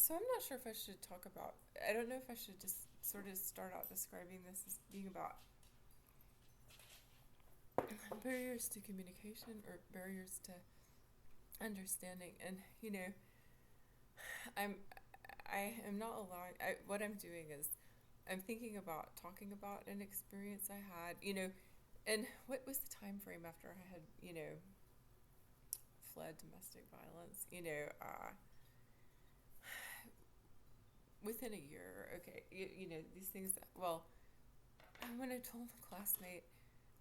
So I'm not sure if I should talk about. I don't know if I should just sort of start out describing this as being about barriers to communication or barriers to understanding. And I'm I am not allowing. What I'm doing is I'm thinking about talking about an experience I had. And what was the time frame after I had fled domestic violence? Within a year. Okay, these things. Well, when I told a classmate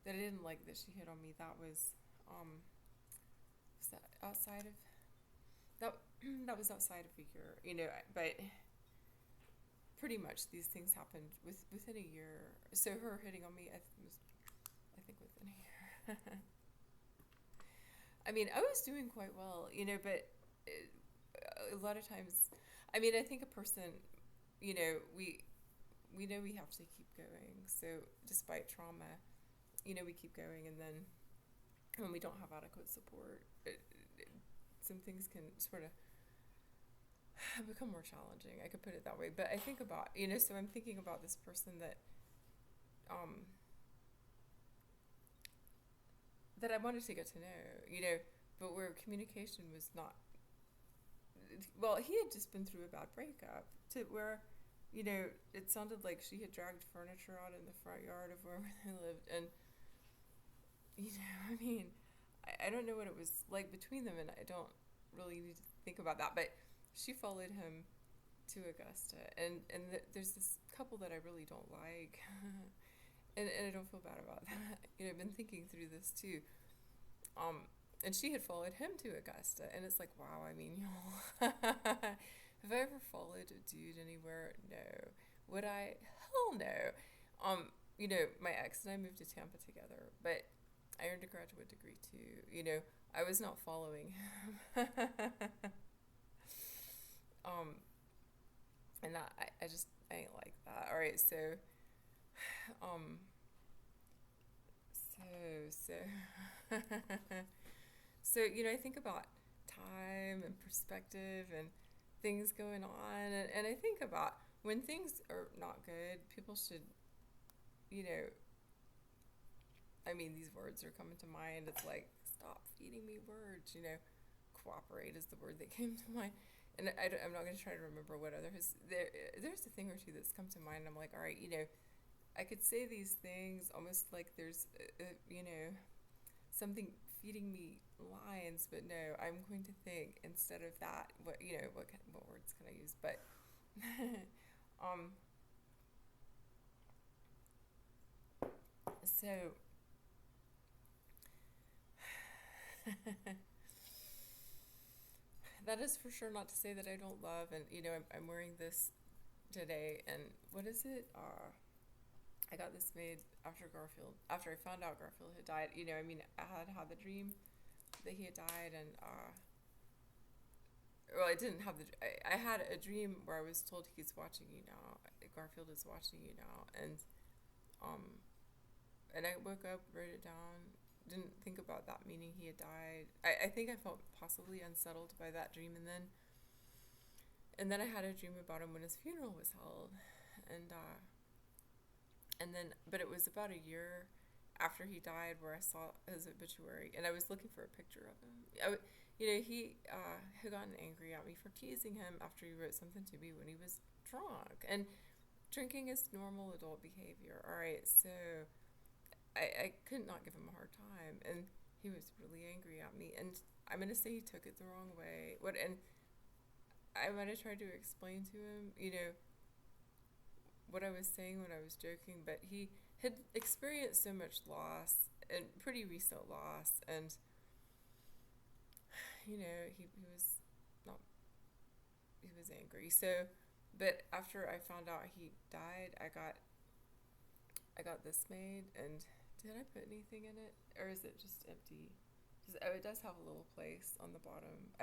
that I didn't like that she hit on me, that was that outside of that that was outside of a year, but pretty much these things happened within a year. So her hitting on me, I think within a year. I mean, I was doing quite well, but it, a lot of times, I mean, I think a person, we know we have to keep going. So despite trauma, we keep going, and then when we don't have adequate support, some things can sort of become more challenging. I could put it that way. But I think about, so I'm thinking about this person um, that I wanted to get to know, but where communication was not. Well, he had just been through a bad breakup to where, it sounded like she had dragged furniture out in the front yard of wherever they lived, and I mean, I don't know what it was like between them, and I don't really need to think about that. But she followed him to Augusta, and there's this couple that I really don't like, and I don't feel bad about that. I've been thinking through this too. Um, and she had followed him to Augusta, and it's like, wow. I mean, have I ever followed a dude anywhere? No. Would I? Hell no. My ex and I moved to Tampa together, but I earned a graduate degree too. I was not following him. um, and I just I ain't like that. All right, um, so so I think about time and perspective and things going on, and I think about when things are not good, people should, you know, I mean, these words are coming to mind. It's like, stop feeding me words, cooperate is the word that came to mind. And I'm not going to try to remember what others, there's a thing or two that's come to mind. I'm like, all right, I could say these things almost like there's, something feeding me lines, but no, I'm going to think instead of that, what words can I use? But, um, so, that is for sure not to say that I don't love, and I'm wearing this today, and what is it? I got this made after I found out Garfield had died. I mean, I had had the dream that he had died, and well, I didn't have I had a dream where I was told he's watching you now. Garfield is watching you now, um, and I woke up, wrote it down, didn't think about that meaning he had died. I think I felt possibly unsettled by that dream, and then I had a dream about him when his funeral was held, and but it was about a year after he died where I saw his obituary, and I was looking for a picture of him. He had gotten angry at me for teasing him after he wrote something to me when he was drunk, and drinking is normal adult behavior. All right, so I could not give him a hard time, and he was really angry at me, and I'm gonna say he took it the wrong way. And I might have tried to explain to him, what I was saying when I was joking, but he had experienced so much loss and pretty recent loss, and he was not he was angry. So, but after I found out he died, I got this made, and did I put anything in it, or is it just empty? Oh, it does have a little place on the bottom.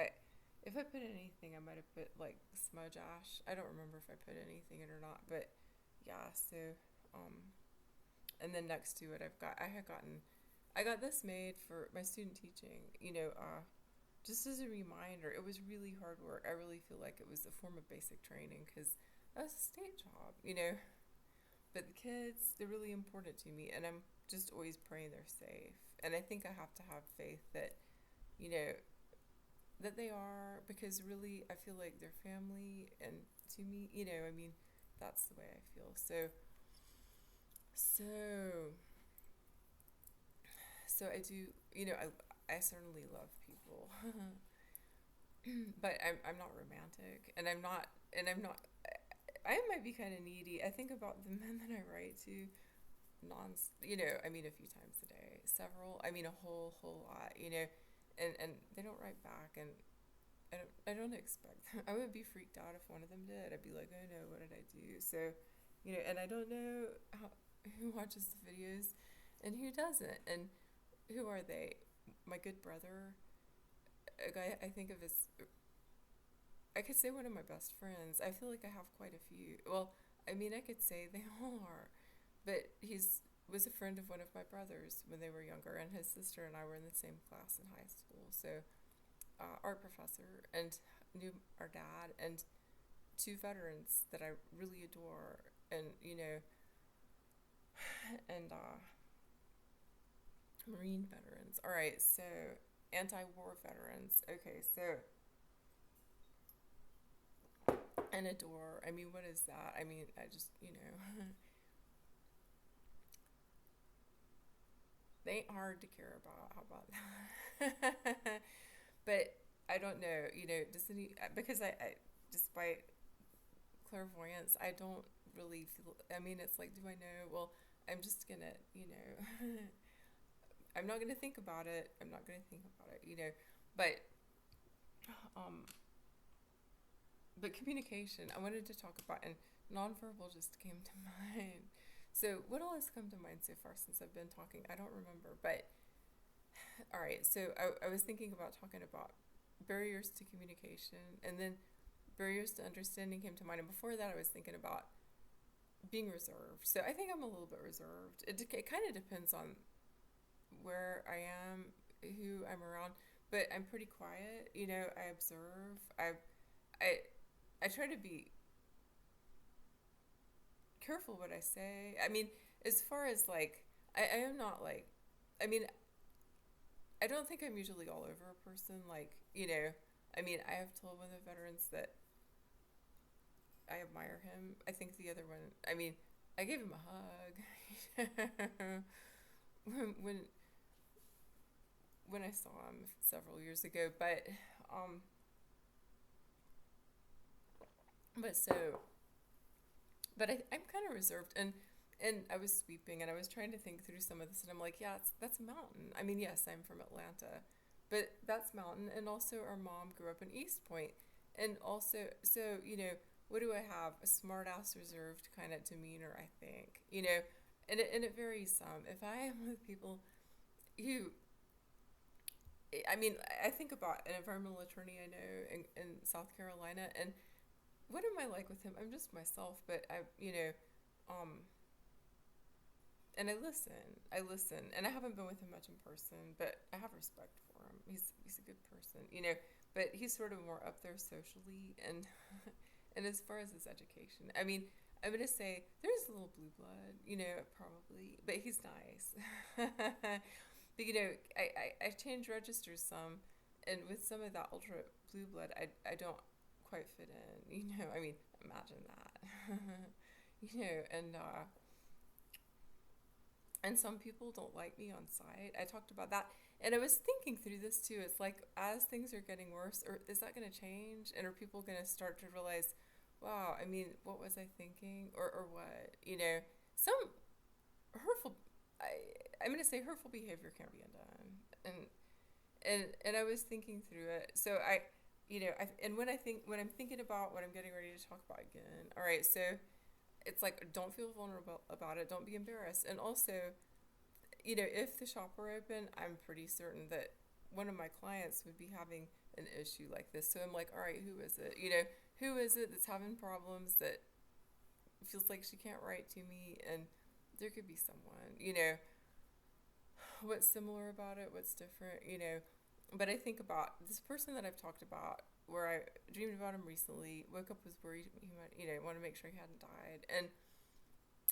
If I put anything, I might have put like smudge ash. I don't remember if I put anything in or not, but yeah. So, um, and then next to it, I got this made for my student teaching. just as a reminder, it was really hard work. I really feel like it was a form of basic training because that was a state job, But the kids, they're really important to me, and I'm just always praying they're safe. And I think I have to have faith that, you know, that they are, because really I feel like they're family, and to me, that's the way I feel. So, so I do, I certainly love people, but I'm not romantic, and I might be kind of needy. I think about the men that I write to, a few times a day, several, a whole lot, and they don't write back, and I don't expect them. I would be freaked out if one of them did. I'd be like, oh no, what did I do? So, and I don't know who watches the videos and who doesn't, and who are they? My good brother, a guy I think of as, I could say one of my best friends. I feel like I have quite a few. Well, I could say they all are, but he's was a friend of one of my brothers when they were younger, and his sister and I were in the same class in high school. So, art professor, and knew our dad, and two veterans that I really adore, and and Marine veterans. All right, so anti-war veterans. Okay, so and adore. What is that? I just they ain't hard to care about. How about that? But I don't know. Does any because I despite clairvoyance, I don't really feel. It's like, do I know? Well, I'm just gonna, I'm not gonna think about it. I'm not gonna think about it. But um, but communication. I wanted to talk about, and nonverbal just came to mind. So what all has come to mind so far since I've been talking? I don't remember, but all right. So I was thinking about talking about barriers to communication, and then barriers to understanding came to mind. And before that, I was thinking about being reserved. So I think I'm a little bit reserved. It kind of depends on where I am, who I'm around, but I'm pretty quiet. I observe. I I try to be careful what I say. As far as like, I am not like, I mean, I don't think I'm usually all over a person. Like, I have told one of the veterans that I admire him. I think the other one, I gave him a hug when when I saw him several years ago. Um, but so, I'm kind of reserved, and I was sweeping, and I was trying to think through some of this, and I'm like, yeah, that's a mountain. Yes, I'm from Atlanta, but that's mountain, and also our mom grew up in East Point, and also, so what do I have? A smart ass reserved kind of demeanor, I think, and it varies some. If I am with people who, I think about an environmental attorney I know in South Carolina, and what am I like with him? I'm just myself, but um, and I listen, and I haven't been with him much in person, but I have respect for him. He's a good person, but he's sort of more up there socially, and and as far as his education, I'm gonna say there's a little blue blood, probably, but he's nice. But I change registers some, and with some of that ultra blue blood, I don't quite fit in. Imagine that. And some people don't like me on site. I talked about that, and I was thinking through this too. It's like, as things are getting worse, or is that going to change, and are people going to start to realize, wow, what was I thinking, or what? Some hurtful. I'm going to say hurtful behavior can't be undone, and I was thinking through it. So and when I'm thinking about what I'm getting ready to talk about again. All right, so it's like, don't feel vulnerable about it. Don't be embarrassed. And also, if the shop were open, I'm pretty certain that one of my clients would be having an issue like this. So I'm like, all right, who is it? Who is it that's having problems, that feels like she can't write to me? And there could be someone, what's similar about it? What's different? But I think about this person that I've talked about, where I dreamed about him recently, woke up, was worried he might, want to make sure he hadn't died.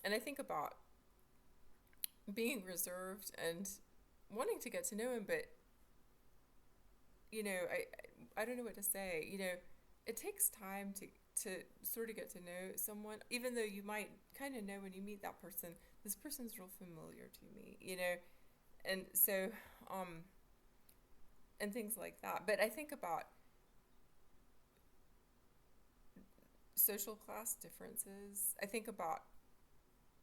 And I think about being reserved and wanting to get to know him, but, I don't know what to say. It takes time to sort of get to know someone, even though you might kind of know when you meet that person, this person's real familiar to me. And so, and things like that. But I think about social class differences. I think about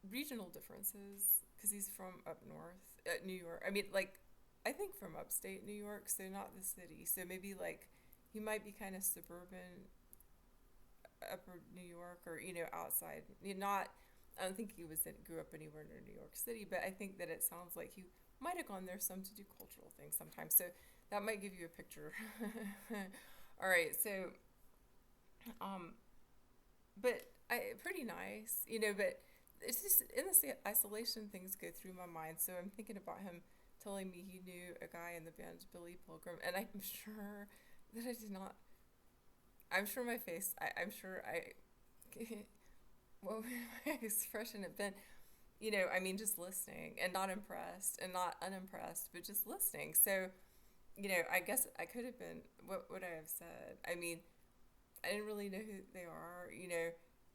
regional differences because he's from up north, New York. I mean, like, I think from upstate New York, so not the city. So maybe like he might be kind of suburban, upper New York, or outside. Not. I don't think he grew up anywhere near New York City, but I think that it sounds like he might have gone there some to do cultural things sometimes. So that might give you a picture. All right, so but pretty nice, but it's just in this isolation, things go through my mind. So I'm thinking about him telling me he knew a guy in the band Billy Pilgrim, and I'm sure that I did not. I'm sure my face. I'm sure I. What would my expression have been? I mean, just listening and not impressed and not unimpressed, but just listening. So, I guess I could have been. What would I have said? I mean, I didn't really know who they are,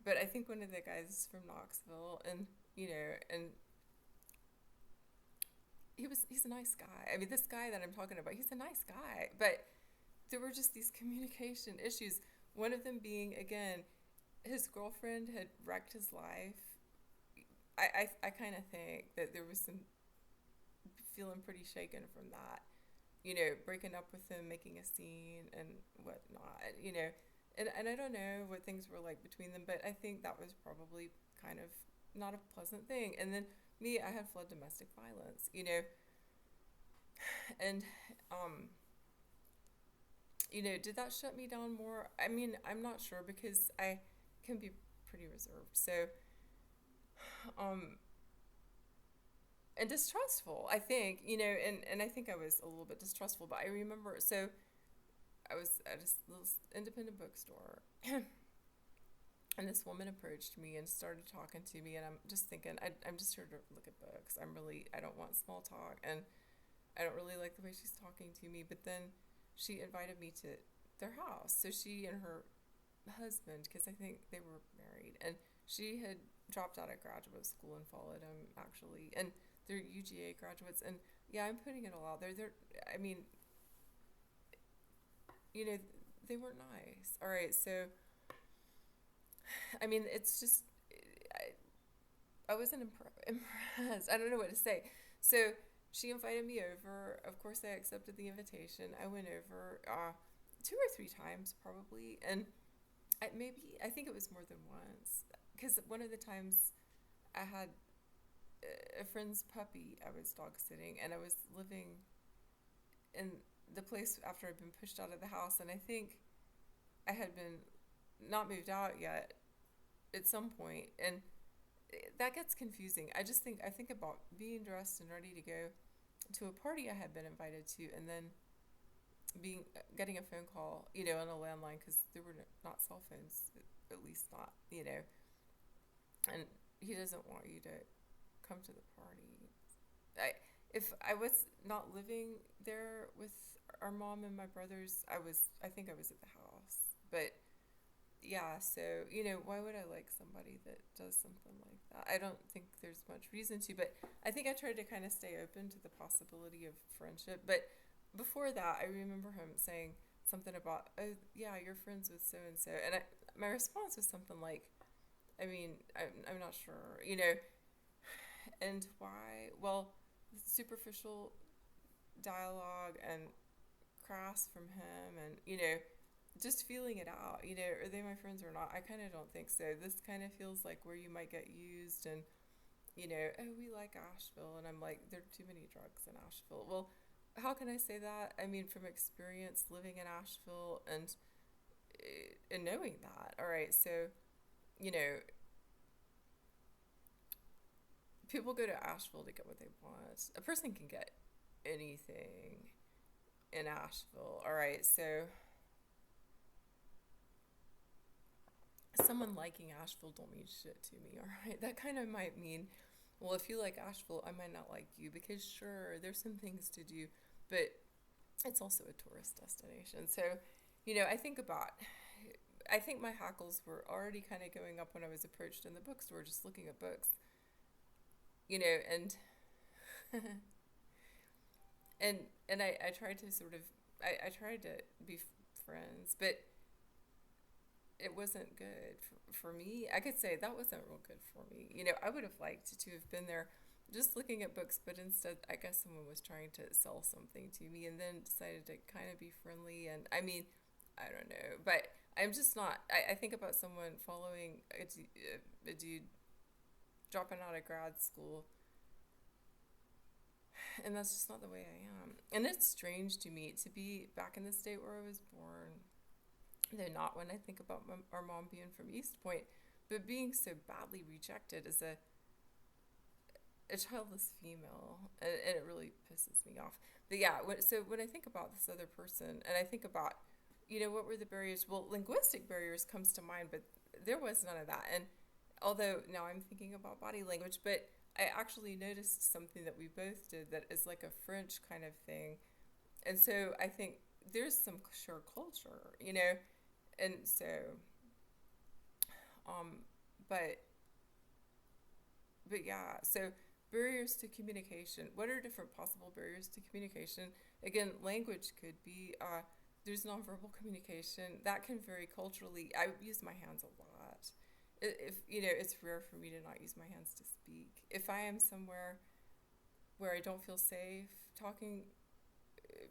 but I think one of the guys is from Knoxville, and and he's a nice guy. I mean, this guy that I'm talking about, he's a nice guy, but there were just these communication issues. One of them being, again, his girlfriend had wrecked his life. I kind of think that there was some feeling pretty shaken from that, breaking up with him, making a scene and whatnot, and I don't know what things were like between them, but I think that was probably kind of not a pleasant thing. And then me, I had fled domestic violence, and did that shut me down more? I mean, I'm not sure because I can be pretty reserved. So, and distrustful, I think, and I think I was a little bit distrustful, but I remember, so I was at a little independent bookstore and this woman approached me and started talking to me, and I'm just thinking, I'm just here to look at books. I don't want small talk, and I don't really like the way she's talking to me. But then she invited me to their house. So she and her husband, because I think they were married, and she had dropped out of graduate school and followed him, actually. And they're UGA graduates, and yeah, I'm putting it all out there. I mean, they weren't nice. All right, so, I mean, it's just, I wasn't impressed. I don't know what to say. So she invited me over. Of course, I accepted the invitation. I went over 2 or 3 times probably, and I think it was more than once, because one of the times I had a friend's puppy. I was dog sitting, and I was living in the place after I'd been pushed out of the house, and I think I had been not moved out yet at some point, and that gets confusing. I think about being dressed and ready to go to a party I had been invited to, and then getting a phone call, on a landline, because there were not cell phones, at least not, and he doesn't want you to come to the party. If I was not living there with our mom and my brothers, I think I was at the house, but yeah, so, why would I like somebody that does something like that? I don't think there's much reason to, but I think I tried to kind of stay open to the possibility of friendship. But before that, I remember him saying something about, oh, yeah, you're friends with so-and-so. And my response was something like, I mean, I'm not sure, and why? Well, superficial dialogue and crass from him, and, just feeling it out, are they my friends or not? I kind of don't think so. This kind of feels like where you might get used, and, oh, we like Asheville. And I'm like, there are too many drugs in Asheville. Well, how can I say that? I mean, from experience living in Asheville and knowing that. All right, so, people go to Asheville to get what they want. A person can get anything in Asheville. All right, so someone liking Asheville don't mean shit to me. All right, that kind of might mean, well, if you like Asheville, I might not like you because sure, there's some things to do, but it's also a tourist destination. So, I think my hackles were already kind of going up when I was approached in the bookstore just looking at books, and and I tried to sort of I tried to be friends, but it wasn't good for me. I could say that wasn't real good for me. I would have liked to have been there just looking at books, but instead, I guess someone was trying to sell something to me and then decided to kind of be friendly. And I mean, I don't know, but I'm just not. I think about someone following a dude dropping out of grad school, and that's just not the way I am. And it's strange to me to be back in the state where I was born. Though not when I think about our mom being from East Point, but being so badly rejected as a childless female, and it really pisses me off. But yeah, when I think about this other person, and I think about, what were the barriers? Well, linguistic barriers comes to mind, but there was none of that. And although now I'm thinking about body language, but I actually noticed something that we both did that is like a French kind of thing. And so I think there's some shared culture, and so, um, but yeah, so barriers to communication. What are different possible barriers to communication? Again, language could be, there's nonverbal communication. That can vary culturally. I use my hands a lot. If, it's rare for me to not use my hands to speak. If I am somewhere where I don't feel safe talking,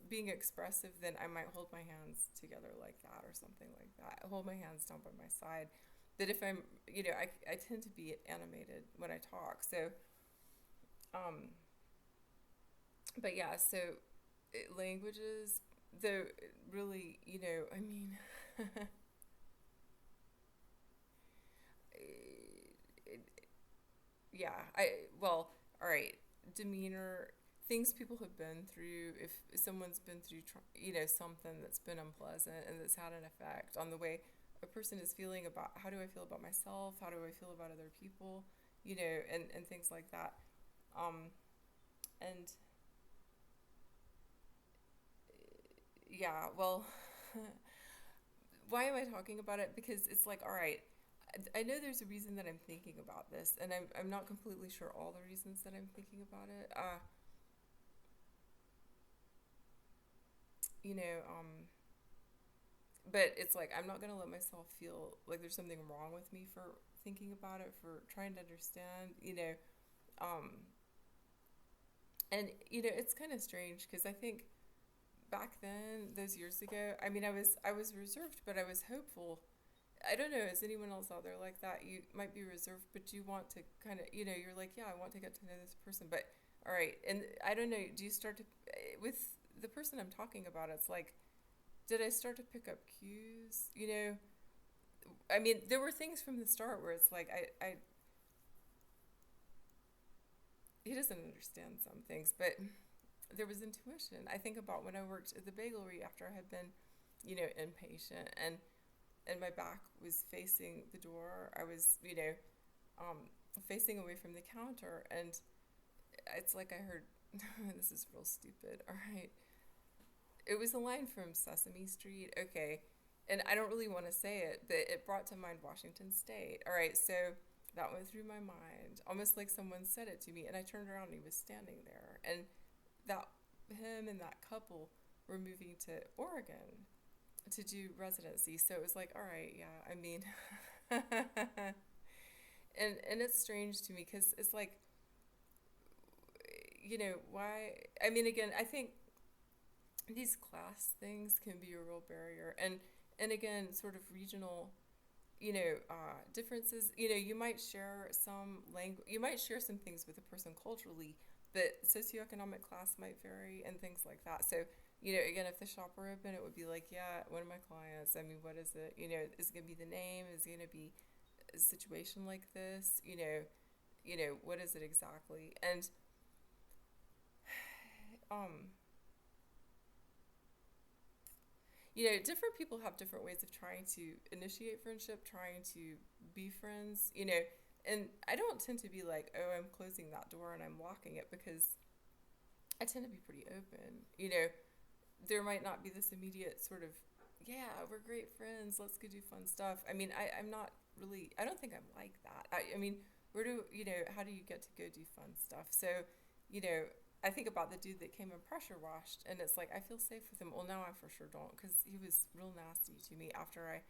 being expressive, then I might hold my hands together like that or something like that. I hold my hands down by my side. That if I'm, I tend to be animated when I talk. So, but yeah, so languages, though, really, I mean, yeah, well, all right, demeanor, things people have been through, if someone's been through, something that's been unpleasant and that's had an effect on the way a person is feeling about how do I feel about myself, how do I feel about other people, and things like that. Um, and yeah, well, why am I talking about it? Because it's like, all right, I know there's a reason that I'm thinking about this, and I'm not completely sure all the reasons that I'm thinking about it. You know, but it's like I'm not gonna let myself feel like there's something wrong with me for thinking about it, for trying to understand, um, and it's kind of strange because I think back then, those years ago, I mean, I was reserved, but I was hopeful. I don't know, is anyone else out there like that? You might be reserved, but you want to kind of, you're like, yeah, I want to get to know this person, but all right, and I don't know, do you start to with the person I'm talking about? It's like, did I start to pick up cues? I mean, there were things from the start where it's like I he doesn't understand some things, but there was intuition. I think about when I worked at the bagelry after I had been, inpatient, and my back was facing the door. I was, facing away from the counter, and it's like I heard, this is real stupid. All right, it was a line from Sesame Street. Okay, and I don't really want to say it, but it brought to mind Washington State. All right, so that went through my mind, almost like someone said it to me, and I turned around and he was standing there, and that him and that couple were moving to Oregon to do residency. So it was like, all right, yeah, I mean, and it's strange to me because it's like, why? I mean, again, I think these class things can be a real barrier, and again, sort of regional, differences. You might share some language, you might share some things with a person culturally, but socioeconomic class might vary and things like that. So, again, if the shop were open, it would be like, yeah, one of my clients, I mean, what is it? Is it going to be the name? Is it going to be a situation like this? What is it exactly? And, um, different people have different ways of trying to initiate friendship, trying to be friends, and I don't tend to be like, oh, I'm closing that door and I'm locking it, because I tend to be pretty open. There might not be this immediate sort of, yeah, we're great friends, let's go do fun stuff. I mean, I'm not really, I don't think I'm like that. I mean, how do you get to go do fun stuff? So, you know, I think about the dude that came and pressure washed, and it's like, I feel safe with him. Well, now I for sure don't, because he was real nasty to me after I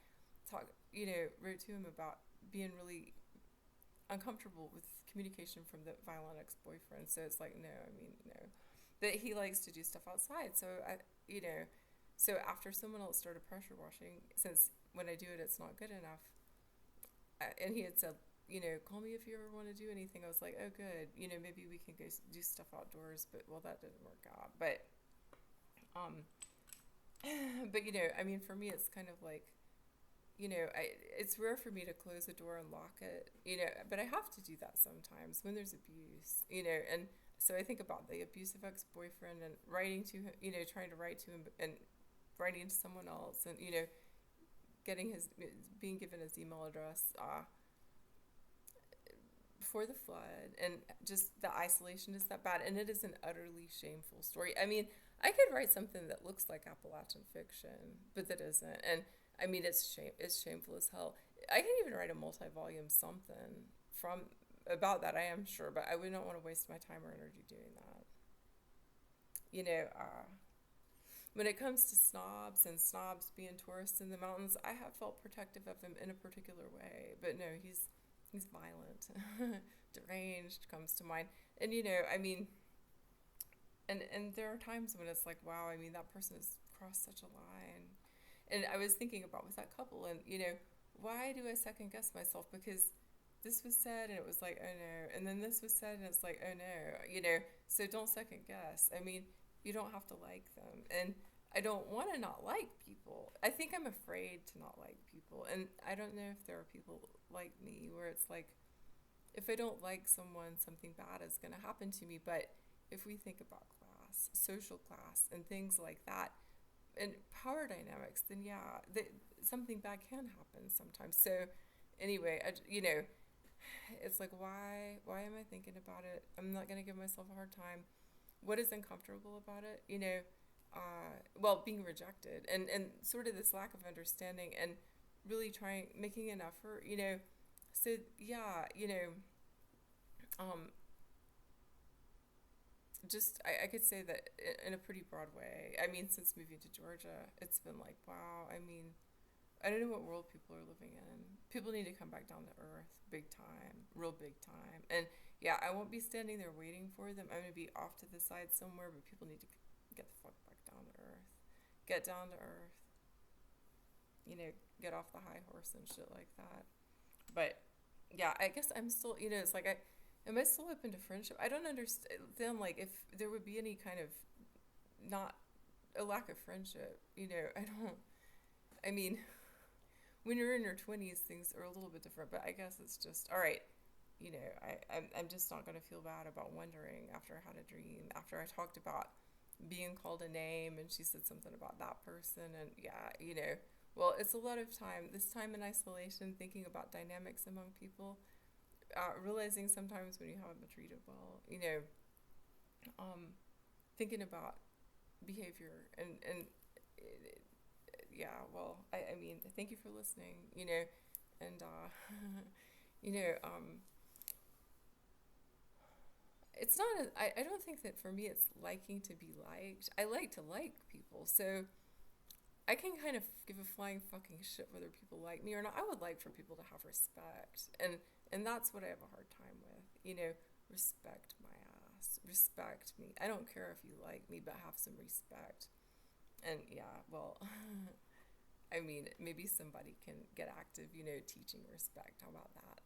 wrote to him about being really uncomfortable with communication from the violent ex-boyfriend. So it's like, no, I mean, no. That he likes to do stuff outside. So so after someone else started pressure washing, since when I do it, it's not good enough. And he had said, call me if you ever want to do anything. I was like, oh, good. Maybe we can go do stuff outdoors. But, well, that didn't work out. Um, but, I mean, for me, it's kind of like, it's rare for me to close a door and lock it, but I have to do that sometimes when there's abuse, and so I think about the abusive ex-boyfriend and writing to him, trying to write to him and writing to someone else, and, being given his email address, before the flood, and just the isolation is that bad, and it is an utterly shameful story. I mean, I could write something that looks like Appalachian fiction, but that isn't, and I mean, it's shameful as hell. I can even write a multi-volume something from about that, I am sure, but I would not want to waste my time or energy doing that. When it comes to snobs and snobs being tourists in the mountains, I have felt protective of him in a particular way, but no, he's violent, deranged comes to mind, and I mean, and there are times when it's like, wow, I mean, that person has crossed such a line. And I was thinking about with that couple, and why do I second guess myself? Because this was said, and it was like, oh no, and then this was said, and it's like, oh no. So don't second guess. I mean, you don't have to like them, and I don't want to not like people. I think I'm afraid to not like people, and I don't know if there are people like me where it's like, if I don't like someone, something bad is going to happen to me. But if we think about class, social class, and things like that, and power dynamics, then yeah, something bad can happen sometimes. So anyway, it's like, why am I thinking about it? I'm not going to give myself a hard time. What is uncomfortable about it? Well, being rejected, and sort of this lack of understanding, and really making an effort, so yeah, um, just I could say that in a pretty broad way. I mean, since moving to Georgia, it's been like, wow. I mean, I don't know what world people are living in. People need to come back down to earth, big time, real big time. And yeah, I won't be standing there waiting for them. I'm gonna be off to the side somewhere, but people need to get the fuck back down to earth. Get down to earth. Get off the high horse and shit like that. But yeah, I guess I'm still, it's like, am I still open to friendship? I don't understand, like, if there would be any kind of not a lack of friendship, I don't, I mean, when you're in your 20s, things are a little bit different, but I guess it's just, all right, I'm just not going to feel bad about wondering after I had a dream, after I talked about being called a name, and she said something about that person, and yeah, well, it's a lot of time, this time in isolation, thinking about dynamics among people, realizing sometimes when you haven't been treated well, thinking about behavior, and yeah, well, I mean, thank you for listening, and you know, it's not I don't think that for me it's liking to be liked. I like to like people, so I can kind of give a flying fucking shit whether people like me or not. I would like for people to have respect, and that's what I have a hard time with. Respect my ass, respect me. I don't care if you like me, but have some respect. And yeah, well, I mean, maybe somebody can get active, teaching respect. How about that?